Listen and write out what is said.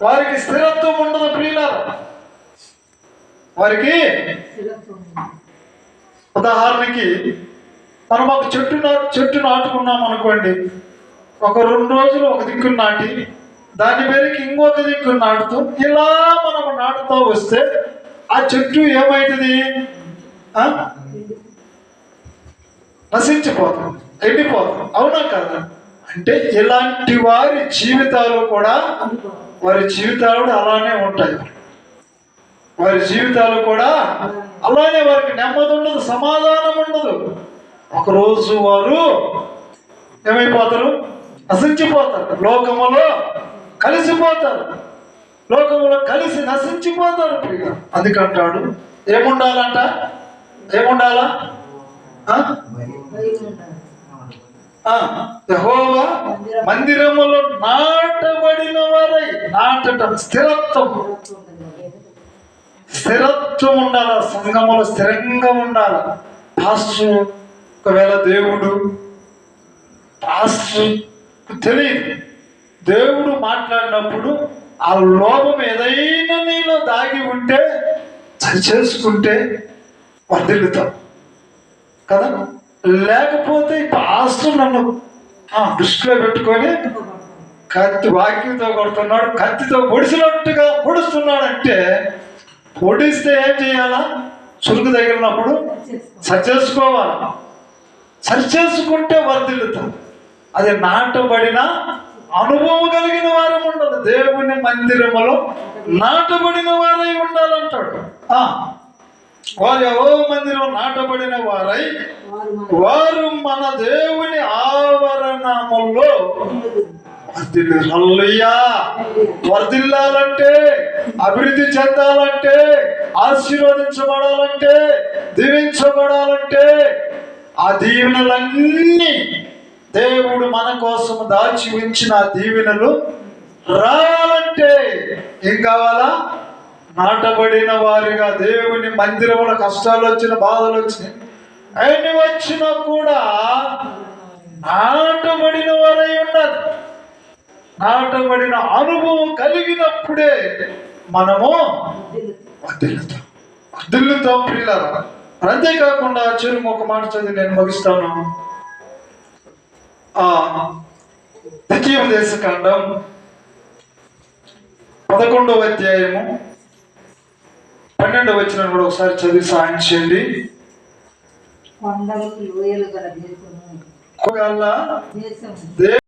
వారికి స్థిరత్వం ఉండదు ప్రియులారా. వారికి ఉదాహరణకి మనం ఒక చెట్టు నాటుకున్నాం అనుకోండి. ఒక 2 రోజులు ఒక దిక్కును నాటి దాని పేరుకి ఇంకొక దిక్కును నాటుతూ ఇలా మనం నాటుతూ వస్తే ఆ చెట్టు ఏమవుతుంది? నశించిపోతాం, ఎండిపోతాం. అవునా కదా? అంటే ఇలాంటి వారి జీవితాలు కూడా అలానే ఉంటాయి. వారి జీవితాలు కూడా అలానే, వారికి నెమ్మది ఉండదు, సమాధానం ఉండదు. ఒకరోజు వారు ఏమైపోతారు? నశించిపోతారు, లోకములో కలిసిపోతారు, లోకములో కలిసి నశించిపోతారు. అందుకంటాడు ఏముండాలంట? ఏముండాలా? యెహోవా మందిరములో నాటబడిన వారై, నాటడం స్థిరత్వం ఉండాల. సంఘములో స్థిరంగా ఉండాల. పాస్టర్ ఒకవేళ పాస్టర్ తెలియదు, దేవుడు మాట్లాడినప్పుడు ఆ లోపం ఏదైనా నీలో దాగి ఉంటే సరి చేసుకుంటే వర్ధిల్లుతాం కదా. లేకపోతే పాస్టర్ నన్ను దృష్టిలో పెట్టుకొని వాక్యంతో కొడుతున్నాడు, కత్తితో పొడిచినట్టుగా పొడుస్తున్నాడంటే, పొడిస్తే ఏం చేయాలా? చురుకు తగిలినప్పుడు సరి చేసుకోవాలి. సరి చేసుకుంటే వర్ధిల్లుతాం. అది నాటబడిన అనుభవం కలిగిన వారం ఉండాలి. దేవుని మందిరములో నాటబడిన వారై ఉండాలంటాడు. వారు యెహోవా మందిరం నాటబడిన వారై వారు మన దేవుని ఆవరణములో వర్ధిల్లాలంటే, అభివృద్ధి చెందాలంటే, ఆశీర్వదించబడాలంటే, దీవించబడాలంటే, ఆ దీవెనలన్నీ దేవుడు మన కోసం దాచి ఉంచిన దీవెనలు రావాలంటే ఏం కావాలా? నాటబడిన వారిగా దేవుని మందిరముల కష్టాలు వచ్చిన, బాధలు వచ్చినాయి, అన్ని వచ్చినా కూడా నాటబడిన వారై ఉండాలి. నాటబడిన అనుభవం కలిగినప్పుడే మనము వర్ధిల్లుతాం ప్రియులారా. అంతేకాకుండా చెరువు ఒక మాట చదివి నేను ముగిస్తాను. ద్వితీయోపదేశకాండం 11వ అధ్యాయము 12వ వచనం కూడా ఒకసారి చదివి సాయం చేయండి. కొండలకు లోయలు గల దేశము